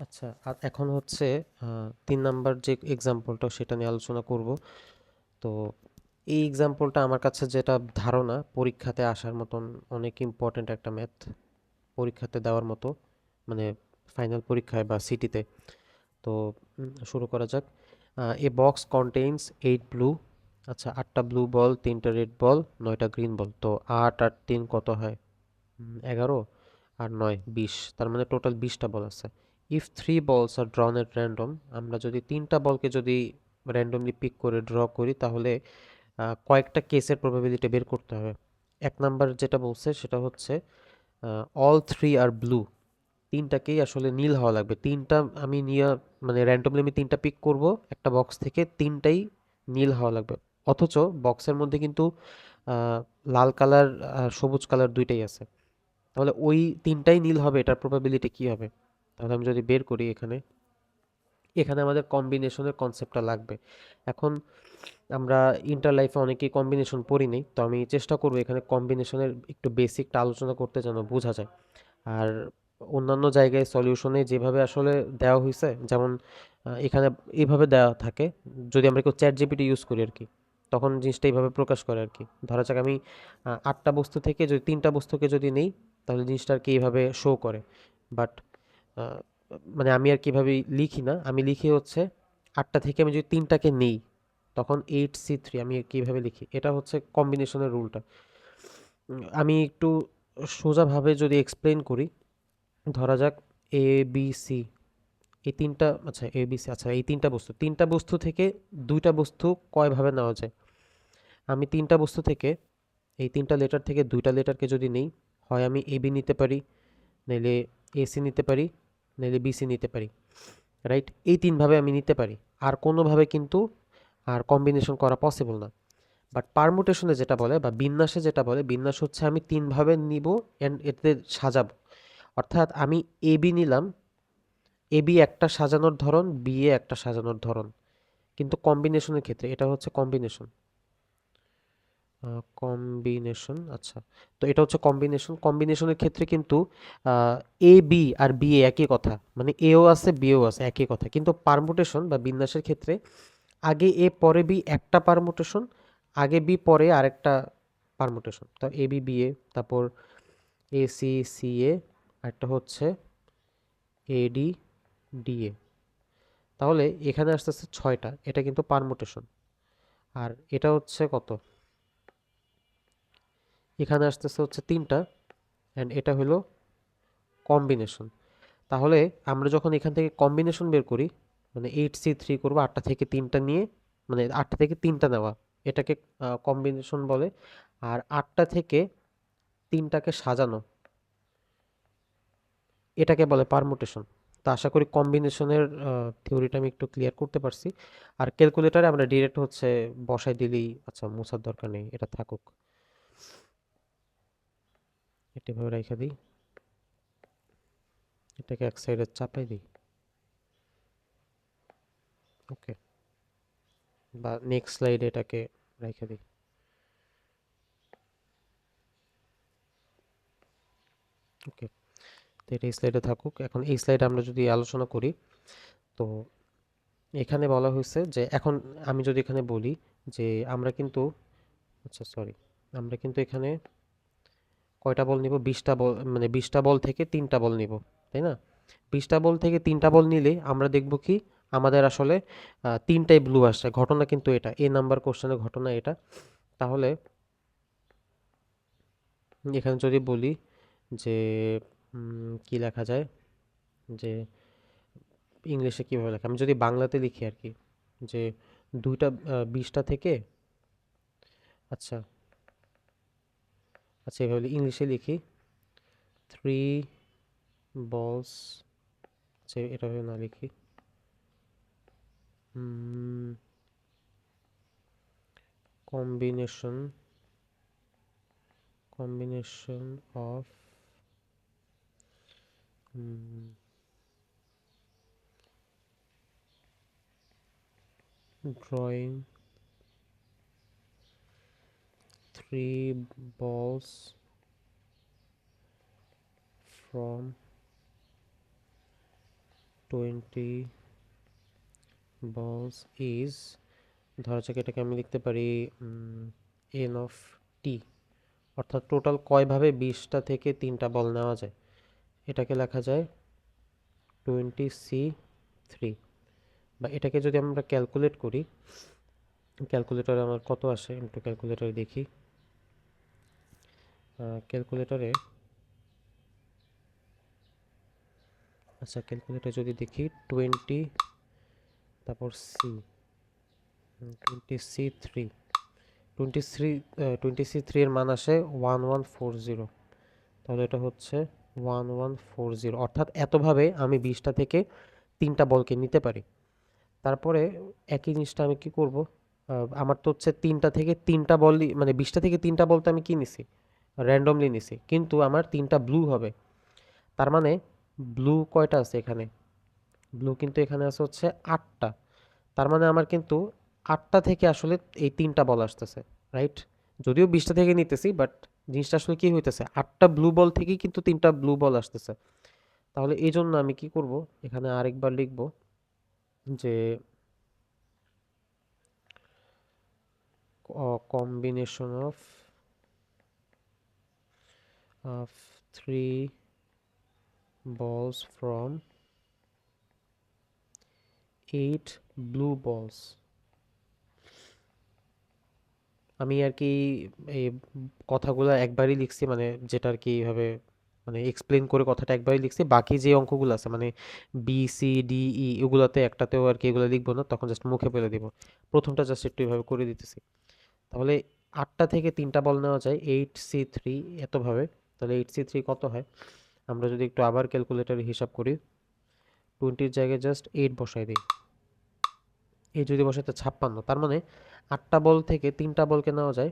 আচ্ছা, আর এখন হচ্ছে ৩ নাম্বার যে এক্সাম্পলটা সেটা নিয়ে আলোচনা করব। তো এই এক্সাম্পলটা আমার কাছে যেটা ধারণা পরীক্ষাতে আসার মতন অনেক ইম্পর্ট্যান্ট একটা ম্যাথ, পরীক্ষাতে দেওয়ার মতো, মানে ফাইনাল পরীক্ষায় বা সিটিতে। তো শুরু করা যাক। এ বক্স কন্টেইনস 8 ব্লু, আচ্ছা 8টা ব্লু বল, 3টা রেড বল, 9টা গ্রিন বল। তো 8 আর 3 কত হয়? 11 আর 9 20, তার মানে টোটাল 20টা বল আছে। ইফ 3 বলস আর ড্রন এট র্যান্ডম, আমরা যদি 3টা বলকে যদি র্যান্ডমলি পিক করে ড্র করি তাহলে কয়েকটা কেসের প্রবাবিলিটি বের করতে হবে। এক নাম্বার যেটা বলছে সেটা হচ্ছে অল থ্রি আর ব্লু, তিনটাকেই আসলে নীল হওয়া লাগবে। তিনটা আমি নিয়ে, মানে র্যান্ডমলি আমি তিনটা পিক করব একটা বক্স থেকে, তিনটাই নীল হওয়া লাগবে। অথচ বক্সের মধ্যে কিন্তু আহ, লাল কালার আর সবুজ কালার দুইটাই আছে। তাহলে ওই তিনটাই নীল হবে, এটার প্রবাবিলিটি কি হবে? তাহলে আমি যদি বের করি এখানে, এখানে আমাদের কম্বিনেশনের কনসেপ্টটা লাগবে। এখন আমরা ইন্টার লাইফে অনেকেই কম্বিনেশন পড়ি নাই, তো আমি চেষ্টা করবো এখানে কম্বিনেশনের একটু বেসিকটা আলোচনা করতে যেন বোঝা যায়। আর অন্যান্য জায়গায় সলিউশনে যেভাবে আসলে দেওয়া হয়েছে, যেমন এখানে এইভাবে দেওয়া থাকে, যদি আমরা কেউ চ্যাট জিপিটি ইউজ করি আর কি, তখন জিনিসটা এইভাবে প্রকাশ করে আর কি। ধরা যাক আমি 8টা বস্তু থেকে যদি 3টা বস্তুকে যদি নেই, তাহলে জিনিসটা আর কি এইভাবে শো করে। বাট মানে আমি আর কিভাবে লিখি না, আমি লিখি হচ্ছে 8টা থেকে আমি যদি 3টাকে নেই, তখন 8C3 আমি কিভাবে লিখি, এটা হচ্ছে কম্বিনেশনের রুলটা। আমি একটু সোজাভাবে যদি এক্সপ্লেন করি, ধরা যাক এ বি সি, এই তিনটা, আচ্ছা এ বি সি, আচ্ছা এই তিনটা বস্তু থেকে দুইটা বস্তু কয়ভাবে নেওয়া যায়? আমি তিনটা বস্তু থেকে, এই তিনটা লেটার থেকে দুইটা লেটারকে যদি নেই, হয় আমি এ বি নিতে পারি, নাইলে এসি নিতে পারি, নাইলে বিসি নিতে পারি। রাইট, এই তিনভাবে আমি নিতে পারি। আর কোনোভাবে কিন্তু আর কম্বিনেশন করা পসিবল না। বাট পারমুটেশনে যেটা বলে বা বিন্যাসে যেটা বলে, বিন্যাস হচ্ছে আমি তিনভাবে নিব অ্যান্ড এতে সাজাবো। অর্থাৎ আমি এ বি নিলাম, এ বি একটা সাজানোর ধরন, বি এ একটা সাজানোর ধরন। কিন্তু কম্বিনেশনের ক্ষেত্রে এটা হচ্ছে কম্বিনেশন, কম্বিনেশন, আচ্ছা। তো এটা হচ্ছে কম্বিনেশন, কম্বিনেশনের ক্ষেত্রে কিন্তু A B R B A একই কথা, মানে এও আছে বিও আছে একই কথা। কিন্তু পারমুটেশন বা বিন্যাসের ক্ষেত্রে আগে এ পরে বি একটা পারমুটেশন, আগে বি পরে আরেকটা পারমুটেশন। তো এ বি বি এ, তারপর এ সি সি এ, একটা হচ্ছে এ ডি ডি এ। তাহলে এখানে আস্তে আস্তে 6টা, এটা কিন্তু পারমুটেশন। আর এটা হচ্ছে কত, এখানে আসতেছে হচ্ছে 3টা, অ্যান্ড এটা হলো কম্বিনেশন। তাহলে আমরা যখন এখান থেকে কম্বিনেশন বের করি, মানে 8C3 করবো 8টা থেকে 3টা নিয়ে, মানে 8টা থেকে 3টা নেওয়া, এটাকে কম্বিনেশন বলে। আর 8টা থেকে 3টাকে সাজানো, এটাকে বলে পারমুটেশন। তো আশা করি কম্বিনেশনের থিওরিটা আমি একটু ক্লিয়ার করতে পারছি। আর ক্যালকুলেটরে আমরা ডিরেক্ট হচ্ছে বসাই দিলেই, আচ্ছা মোছার দরকার নেই, এটা থাকুক, এটা এভাবে রেখে দিই, এটাকে এক সাইডে চাপাই দিই। ওকে, বা নেক্সট স্লাইডে এটাকে রেখে দিই। ওকে, তো এটা এই স্লাইডে থাকুক। এখন এই স্লাইডে আমরা যদি আলোচনা করি, তো এখানে বলা হয়েছে যে এখন আমি যদি এখানে বলি যে আমরা কিন্তু, আচ্ছা সরি, আমরা কিন্তু এখানে কয়টা বল নিব? 20টা বল, মানে 20টা বল থেকে 3টা বল নিব, তাই না? 20টা বল থেকে 3টা বল নিলে আমরা দেখব কি আমাদের আসলে 3টাই ব্লু আসছে। ঘটনা কিন্তু এটা, এ নাম্বার কোশ্চেনের ঘটনা এটা। তাহলে এখানে যদি বলি যে কি লেখা যায়, যে ইংলিশে কিভাবে লেখা, আমি যদি বাংলাতে লিখি আর কি, যে দুইটা 20টা থেকে, আচ্ছা আচ্ছা এভাবে ইংলিশে লিখি, থ্রি বলস, আচ্ছা এটা ভাবে না লিখি, combination, combination of drawing three বলস ফ্রম 20 balls is, ধরা যাক এটাকে আমি লিখতে পারি n of t, অর্থাৎ টোটাল কয়ভাবে 20টা থেকে 3টা বল নেওয়া যায়, এটাকে লেখা যায় 20c3। বা এটাকে যদি আমরা ক্যালকুলেট করি, ক্যালকুলেটরে আমার কত আসে, একটু ক্যালকুলেটরে দেখি। ক্যালকুলেটরে, আচ্ছা ক্যালকুলেটরে যদি দেখি 20, তারপর সি, 20c3, 20c3 এর মান আসে 1140। তাহলে এটা হচ্ছে 1140, অর্থাৎ এতভাবে আমি 20টা থেকে 3টা বলকে নিতে পারি। তারপরে একই জিনিসটা আমি কি করব, আমার তো হচ্ছে 3টা থেকে 3টা বলই, মানে 20টা থেকে 3টা বলতে আমি কি নিছি, র্যান্ডমলি নিছি, কিন্তু আমার 3টা ব্লু হবে। তার মানে ব্লু কয়টা আছে এখানে, ব্লু কিন্তু এখানে আছে হচ্ছে 8টা। তার মানে আমার কিন্তু 8টা থেকে আসলে এই 3টা বল আসতেছে, রাইট? যদিও 20টা থেকে নিতেছি, বাট জিনিসটা আসলে কি হইতেছে, 8টা ব্লু বল থেকেই কিন্তু 3টা ব্লু বল আসতেছে। তাহলে এই জন্য আমি কি করব, এখানে আরেকবার লিখব যে combination of 3 balls from 8 blue balls। আমি আর কি এই কথাগুলো একবারই লিখছি, মানে যেটা আর কি এইভাবে মানে এক্সপ্লেন করে কথাটা একবারই লিখছি, বাকি যে অঙ্কগুলো আছে মানে বি সি ডি ই এগুলোতে একটাতেও আর কি এগুলো লিখবো না, তখন জাস্ট মুখে ফেলে দিব। প্রথমটা জাস্ট একটু এইভাবে করে দিতেছি। তাহলে 8টা থেকে 3টা বল নেওয়া যায় 8c3 এতভাবে। তাহলে 8c3 কত হয়, আমরা যদি একটু আবার ক্যালকুলেটরে হিসাব করি, 20-র জায়গায় জাস্ট 8 বসাই দিই, এই যদি বসাতে 56। তার মানে 8টা বল থেকে 3টা বলকে নেওয়া যায়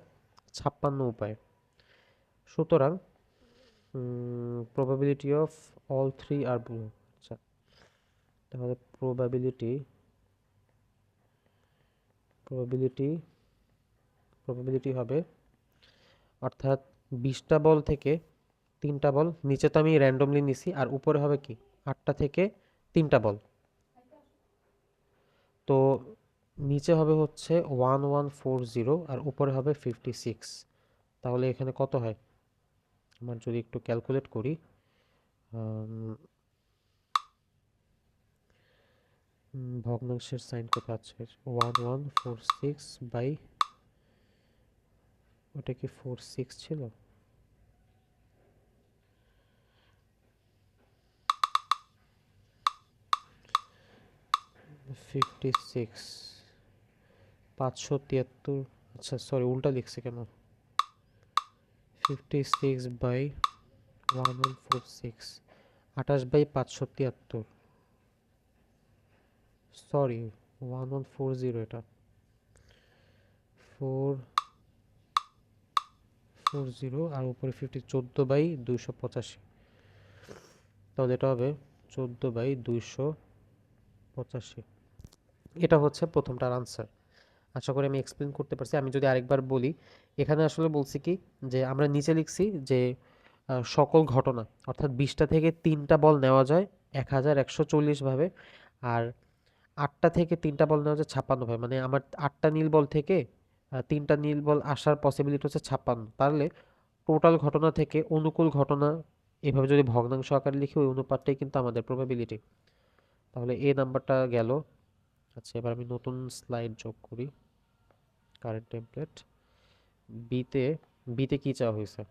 56 উপায়। সুতরাং probability of all three are blue। আচ্ছা, তাহলে probability probability হবে, অর্থাৎ 20টা বল থেকে 3টা বল, নিচে তো আমি র্যান্ডমলি নিছি, আর উপরে হবে কি 8টা থেকে 3টা বল, তো নিচে হবে হচ্ছে 1140 আর উপরে হবে 56। তাহলে এখানে কত হয়, আমার যদি একটু ক্যালকুলেট করি, ভগ্নাংশের সাইন কোথায় আছে, 1146 বাই, ওটা কি 46 ছিল, 56, 573, আচ্ছা সরি উল্টা লিখছে কেন, 56/1146, 28/573, সরি 1140, এটা 440 আর উপরে 50, 14/285, তাহলে এটা হবে 14/285। এটা হচ্ছে প্রথমটার আনসার। আশা করি আমি এক্সপ্লেন করতে পারছি। আমি যদি আরেকবার বলি, এখানে আসলে বলছি কি, যে আমরা নিচে লিখছি যে সকল ঘটনা, অর্থাৎ 20টা থেকে 3টা বল নেওয়া যায় 1140 ভাবে, আর 8টা থেকে 3টা বল নেওয়া যায় 56 ভাবে। মানে আমার 8টা নীল বল থেকে 3টা নীল বল আসার পসিবিলিটি হচ্ছে 56। তাহলে টোটাল ঘটনা থেকে অনুকূল ঘটনা, এভাবে যদি ভগ্নাংশ আকারে লিখি, ওই অনুপাতটাই কিন্তু আমাদের প্রবাবিলিটি। তাহলে এ নাম্বারটা গেল। আচ্ছা, এবার আমি নতুন স্লাইড যোগ করি, কারেন্ট টেমপ্লেট। বিতে বিতে কি চাওয়া হয়েছে,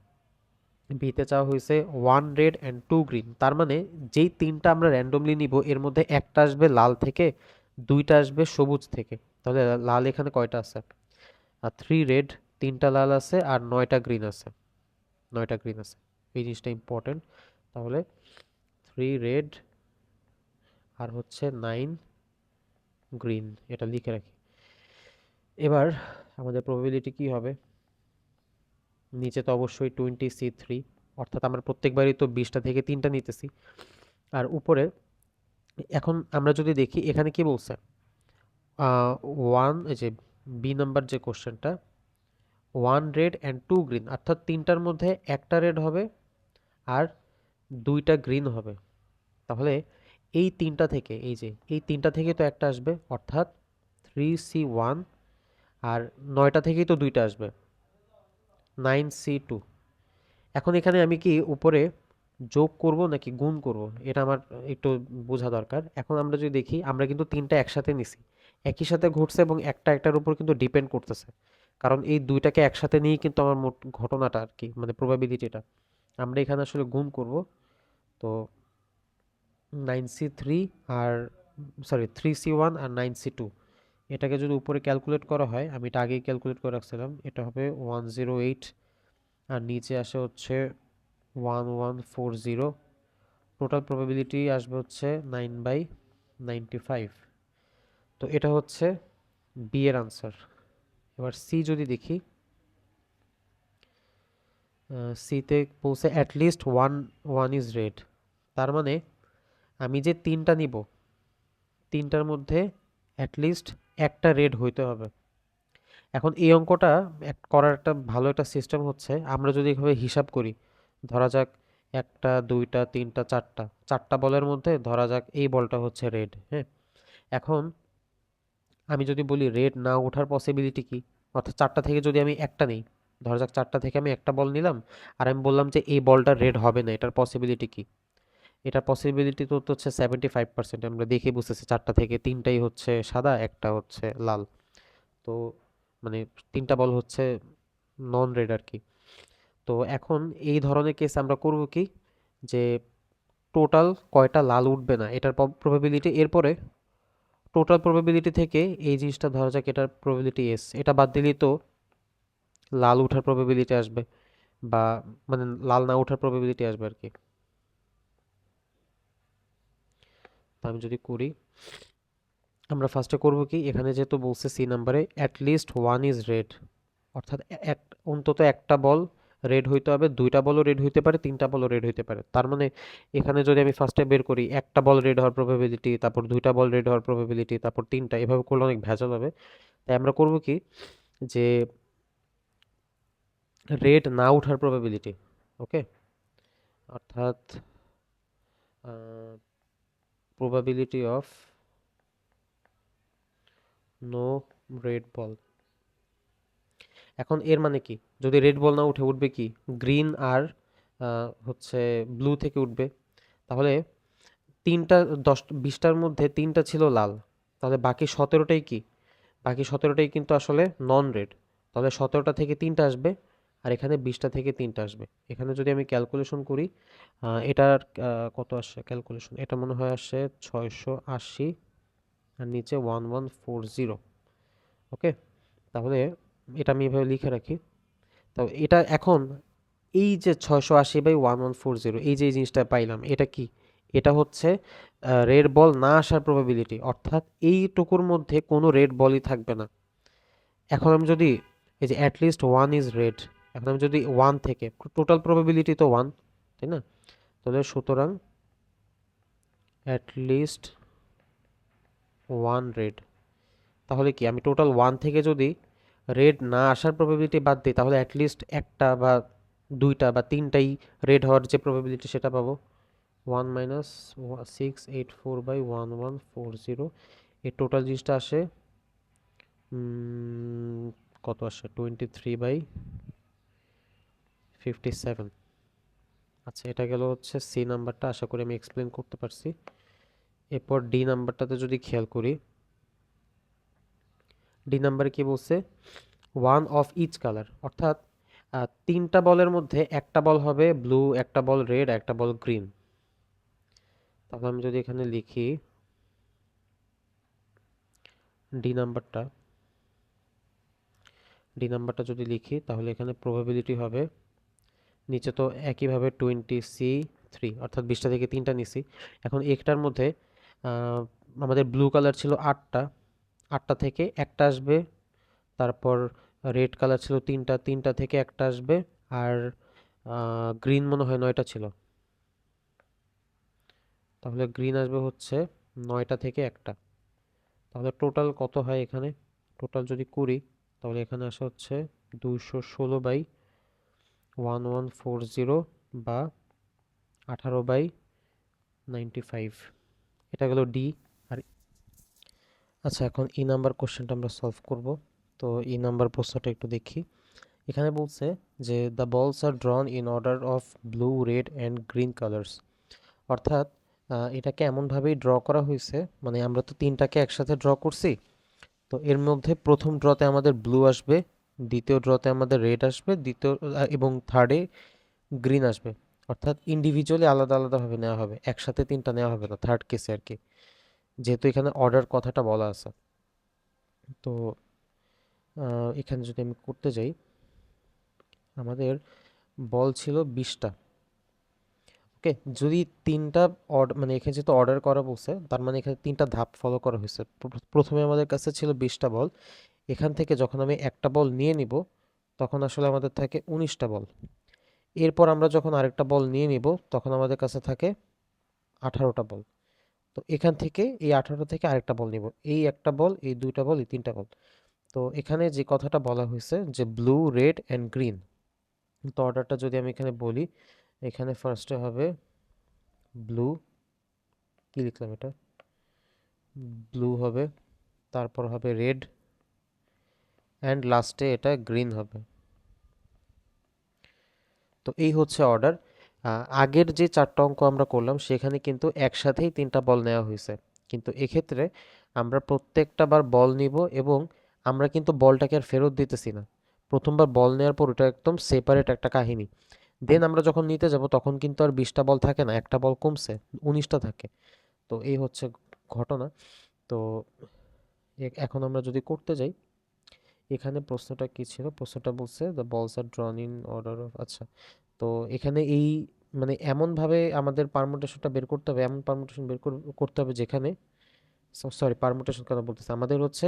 বিতে চাওয়া হয়েছে 1 রেড অ্যান্ড 2 গ্রিন। তার মানে যেই 3টা আমরা র্যান্ডমলি নিব, এর মধ্যে একটা আসবে লাল থেকে, 2টা আসবে সবুজ থেকে। তাহলে লাল এখানে কয়টা আছে, আর 3 রেড, 3টা লাল আছে, আর 9টা গ্রিন আছে, 9টা গ্রিন আছে। এই জিনিসটা ইম্পর্টেন্ট। তাহলে 3 রেড আর হচ্ছে 9 গ্রিন, এটা লিখে রাখি। এবার আমাদের প্রবাবিলিটি কি হবে, নিচে তো অবশ্যই 20c3, অর্থাৎ আমরা প্রত্যেকবারই তো 20টা থেকে 3টা নিতেছি, আর উপরে এখন আমরা যদি দেখি এখানে কি বলছে, ওয়ান, এই যে বি নাম্বার যে কোশ্চেনটা, 1 রেড অ্যান্ড 2 গ্রিন, অর্থাৎ 3টার মধ্যে একটা রেড হবে আর 2টা গ্রিন হবে। তাহলে এই তিনটা থেকে, এই তিনটা থেকে তো একটা আসবে, অর্থাৎ 3C1, আর 9টা থেকেই তো দুইটা আসবে, 9C2। এখন এখানে আমি কি উপরে যোগ করব নাকি গুণ করব, এটা আমার একটু বোঝা দরকার। এখন আমরা যদি দেখি, আমরা কিন্তু তিনটা একসাথে নিছি, একই সাথে ঘটছে এবং একটা একটার উপর কিন্তু ডিপেন্ড করতেছে, কারণ এই দুইটাকে একসাথে নিয়েই কিন্তু আমার মোট ঘটনাটা আর কি, মানে প্রবাবিলিটিটা। আমরা এখানে আসলে গুণ করব। তো 9C3 আর, সরি, 3C1 আর 9C2, এটাকে যদি উপরে ক্যালকুলেট করা হয়, আমি এটা আগেই ক্যালকুলেট করে রাখছিলাম, এটা হবে 108, আর নিচে আসে হচ্ছে 1140। টোটাল প্রবাবিলিটি আসবে হচ্ছে 9/95। তো এটা হচ্ছে বি এর আনসার। এবার সি যদি দেখি, সিতে বলছে at least one one is red. তার মানে আমি যে তিনটা নিব, তিনটার মধ্যে অ্যাট লিস্ট একটা রেড হইতে হবে। এখন এই অঙ্কটা করার একটা ভালো একটা সিস্টেম হচ্ছে, আমরা যদি এভাবে হিসাব করি, ধরা যাক একটা, দুইটা, তিনটা, চারটা, চারটা বলের মধ্যে ধরা যাক এই বলটা হচ্ছে রেড, হ্যাঁ। এখন আমি যদি বলি রেড না ওঠার পসিবিলিটি কি, অর্থাৎ চারটা থেকে যদি আমি একটা নেই, ধরা যাক চারটা থেকে আমি একটা বল নিলাম, আর আমি বললাম যে এই বলটা রেড হবে না, এটার পসিবিলিটি কি? এটার পসিবিলিটি তো হচ্ছে 75%। আমরা দেখে বুঝতেছি চারটা থেকে তিনটাই হচ্ছে সাদা, একটা হচ্ছে লাল। তো মানে তিনটা বল হচ্ছে নন রেড আর কি। তো এখন এই ধরনের কেস আমরা করব কি, যে টোটাল কয়টা লাল উঠবে না এটার প্রবাবিলিটি, এরপরে টোটাল প্রবাবিলিটি থেকে এই জিনিসটা ধরা যাক এটার প্রবাবিলিটি এস, এটা বাদ দিলেই তো লাল ওঠার প্রবাবিলিটি আসবে, বা মানে লাল না ওঠার প্রবাবিলিটি আসবে আর কি। তো আমি যদি করি, আমরা ফার্স্টে করব কি, এখানে যেহেতু বলছে সি নাম্বারে at least one is red, অর্থাৎ অন্তত একটা বল রেড হইতে হবে, দুইটা বলও রেড হইতে পারে, তিনটা বলও রেড হইতে পারে। তার মানে এখানে যদি আমি ফার্স্টে বের করি একটা বল রেড হওয়ার প্রবাবিলিটি, তারপর দুইটা বল রেড হওয়ার প্রবাবিলিটি, তারপর তিনটা, এভাবে করলে অনেক ভেজাল হবে। তাই আমরা করব কি, যে রেড না ওঠার প্রবাবিলিটি, ওকে, অর্থাৎ probability of no red ball. এখন এর মানে কি, যদি রেড বল না উঠে, উঠবে কি, গ্রিন আর হচ্ছে ব্লু থেকে উঠবে। তাহলে তিনটা, 10-20টার মধ্যে তিনটা ছিল লাল, তাহলে বাকি 17টাই কি, বাকি 17টাই কিন্তু আসলে নন রেড। তাহলে 17টা থেকে তিনটা আসবে, আর এখানে 20টা থেকে তিনটা আসবে। এখানে যদি আমি ক্যালকুলেশন করি, এটার কত আসছে ক্যালকুলেশন, এটা মনে হয় আসছে 680, আর নিচে 1140। ওকে, তাহলে এটা আমি এভাবে লিখে রাখি। তো এটা এখন এই যে 680/1140, এই যে এই জিনিসটা পাইলাম, এটা কি, এটা হচ্ছে রেড বল না আসার প্রবাবিলিটি, অর্থাৎ এইটুকুর মধ্যে কোনো রেড বলই থাকবে না। এখন আমি যদি এই যে at least one is red, এখন আমি যদি ওয়ান থেকে, টোটাল প্রবাবিলিটি তো ওয়ান, তাই না? তাহলে সুতরাং অ্যাট লিস্ট ওয়ান রেড, তাহলে কি আমি টোটাল ওয়ান থেকে যদি রেড না আসার প্রবাবিলিটি বাদ দিই, তাহলে অ্যাটলিস্ট একটা বা দুইটা বা তিনটাই রেড হওয়ার যে প্রবাবিলিটি সেটা পাবো। 1 - 684/1140, এই টোটাল জিনিসটা আসে কত আসে, 23/57। আচ্ছা, এটা গেল হচ্ছে সি নাম্বারটা, আশা করি আমি এক্সপ্লেন করতে পারছি। এরপর ডি নাম্বারটাতে যদি খেয়াল করি, ডি নাম্বারে কি বলছে, ওয়ান অফ ইচ কালার, অর্থাৎ তিনটা বলের মধ্যে একটা বল হবে ব্লু, একটা বল রেড, একটা বল গ্রিন। তাহলে আমি যদি এখানে লিখি ডি নাম্বারটা, ডি নাম্বারটা যদি লিখি, তাহলে এখানে প্রবাবিলিটি হবে, নিচে তো একইভাবে 20C3, অর্থাৎ 20টা থেকে তিনটা নিছি। এখন একটার মধ্যে আহ, আমাদের ব্লু কালার ছিল 8টা, 8টা থেকে একটা আসবে, তারপর রেড কালার ছিল তিনটা, তিনটা থেকে একটা আসবে, আর গ্রিন মনে হয় 9টা ছিল, তাহলে গ্রিন আসবে হচ্ছে 9টা থেকে একটা। তাহলে টোটাল কত হয় এখানে, টোটাল যদি করি, তাহলে এখানে আসা হচ্ছে 216/1140, বা 18/95। এটা গেল ডি। আর আচ্ছা, এখন ই নাম্বার কোশ্চেনটা আমরা সলভ করব। তো ই নাম্বার প্রশ্নটা একটু দেখি। এখানে বলছে যে the balls are drawn in order of blue, red and green colours. অর্থাৎ এটাকে এমনভাবেই ড্র করা হয়েছে, মানে আমরা তো তিনটাকে একসাথে ড্র করছি। তো এর মধ্যে প্রথম ড্রতে আমাদের ব্লু আসবে, দ্বিতীয় ড্রতে আমাদের রেড আসবে, এবং থার্ডে গ্রিন আসবে। অর্থাৎ ইন্ডিভিজুয়ালি আলাদা আলাদাভাবে নেওয়া হবে, একসাথে তিনটা নেওয়া হবে না থার্ড কেসে আর কি, যেহেতু এখানে অর্ডার কথাটা বলা আছে। তো এখানে যদি আমি করতে যাই, আমাদের বল ছিল 20টা। ওকে, যদি তিনটা মানে এখানে যেহেতু অর্ডার করা বলছে, তার মানে এখানে তিনটা ধাপ ফলো করা হয়েছে। প্রথমে আমাদের কাছে ছিল 20টা বল। এখান থেকে যখন আমি একটা বল নিয়ে নিব, তখন আসলে আমাদের থাকে 19টা বল। এরপর আমরা যখন আরেকটা বল নিয়ে নিব, তখন আমাদের কাছে থাকে 18টা বল। তো এখান থেকে এই 18 থেকে আরেকটা বল নিব, এই একটা বল, এই দুইটা বল, এই তিনটা বল। তো এখানে যে কথাটা বলা হয়েছে যে ব্লু, রেড অ্যান্ড গ্রিন, তো অর্ডারটা যদি আমি এখানে বলি, এখানে ফার্স্টে হবে ব্লু, কি লিখলাম এটা, ব্লু হবে, তারপর হবে রেড, অ্যান্ড লাস্টে এটা গ্রিন হবে। তো এই হচ্ছে অর্ডার। আগের যে চারটা অঙ্ক আমরা করলাম সেখানে কিন্তু একসাথেই তিনটা বল নেওয়া হয়েছে, কিন্তু এক্ষেত্রে আমরা প্রত্যেকটা বার বল নিব, এবং আমরা কিন্তু বলটাকে আর ফেরত দিতেছি না। প্রথমবার বল নেওয়ার পর ওটা একদম সেপারেট একটা কাহিনী। দেন আমরা যখন নিতে যাব তখন কিন্তু আর 20টা বল থাকে না, একটা বল কমছে, 19টা থাকে। তো এই হচ্ছে ঘটনা। তো এখন আমরা যদি করতে যাই, এখানে প্রশ্নটা কি ছিল, প্রশ্নটা বলছে the balls are drawn in order of, আচ্ছা। তো এখানে এই মানে এমনভাবে আমাদের পারমুটেশনটা বের করতে হবে, এমন পারমুটেশন বের করতে হবে যেখানে, সরি পারমুটেশন কেন বলতেছে, আমাদের হচ্ছে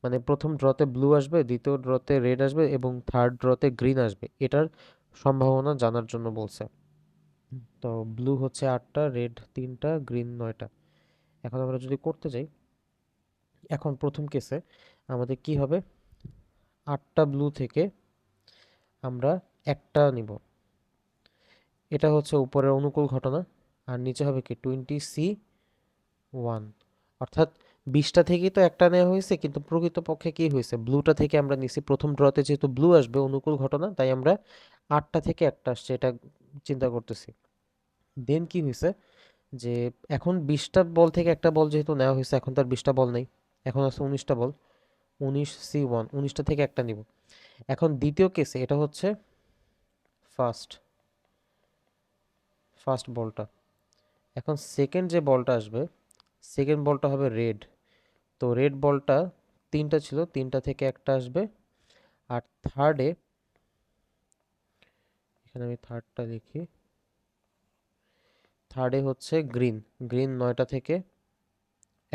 মানে প্রথম ড্রতে ব্লু আসবে, দ্বিতীয় ড্রতে রেড আসবে এবং থার্ড ড্রতে গ্রিন আসবে, এটার সম্ভাবনা জানার জন্য বলছে। তো ব্লু হচ্ছে 8টা, রেড 3টা, গ্রিন 9টা। এখন আমরা যদি করতে যাই, এখন প্রথম কেসে আমাদের কি হবে, 8টা ব্লু থেকে আমরা একটা নিব, এটা হচ্ছে উপরের অনুকূল ঘটনা। আর নিচে হবে কি 20C1, অর্থাৎ 20টা থেকেই তো একটা নেওয়া হয়েছে, কিন্তু প্রকৃতপক্ষে কি হয়েছে, ব্লুটা থেকে আমরা নিছি, প্রথম ড্রতে যেহেতু ব্লু আসবে অনুকূল ঘটনা, তাই আমরা 8টা থেকে একটা আসছে এটা চিন্তা করতেছি। দেন কি হয়েছে, যে এখন 20টা বল থেকে একটা বল যেহেতু নেওয়া হয়েছে, এখন তার 20টা বল নেই, এখন আছে 19টা বল, 19C1, 19টা থেকে একটা নিব। এখন দ্বিতীয় কেসে এটা হচ্ছে ফার্স্ট ফার্স্ট বলটা। এখন সেকেন্ড যে বলটা আসবে, সেকেন্ড বলটা হবে রেড। তো রেড বলটা 3টা ছিল, 3টা থেকে একটা আসবে। আর থার্ডে, এখানে আমি থার্ডটা লিখি, থার্ডে হচ্ছে গ্রিন, গ্রিন 9টা থেকে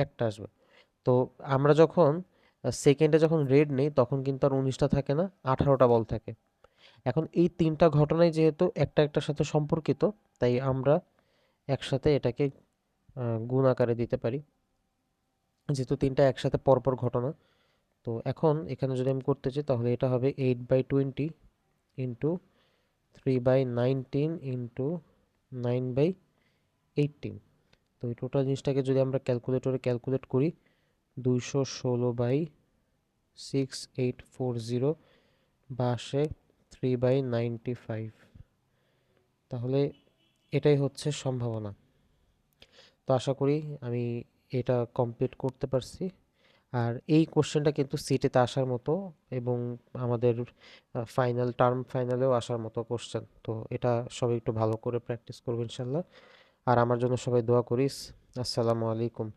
একটা আসবে। তো আমরা যখন সেকেন্ডে যখন রেড নেই, তখন কিন্তু আর 19টা থাকে না, 18টা বল থাকে। এখন এই তিনটা ঘটনাই যেহেতু একটা একটার সাথে সম্পর্কিত, তাই আমরা একসাথে এটাকে গুণ আকারে দিতে পারি, যেহেতু তিনটা একসাথে পরপর ঘটনা। তো এখন এখানে যদি আমি করতে চাই, তাহলে এটা হবে 8/20 ইন্টু 3/19 ইন্টু 9/18। তো এই টোটাল জিনিসটাকে যদি আমরা ক্যালকুলেটরে ক্যালকুলেট করি, 216/6840 বা আসে 3/95। তাহলে এটাই হচ্ছে সম্ভাবনা। তো আশা করি আমি এটা কমপ্লিট করতে পারছি। আর এই কোশ্চেনটা কিন্তু সিটিতে আসার মতো, এবং আমাদের ফাইনাল টার্ম ফাইনালেও আসার মতো কোশ্চেন। তো এটা সবাই একটু ভালো করে প্র্যাকটিস করবে ইনশাল্লাহ। আর আমার জন্য সবাই দোয়া করিস। আসসালামু আলাইকুম।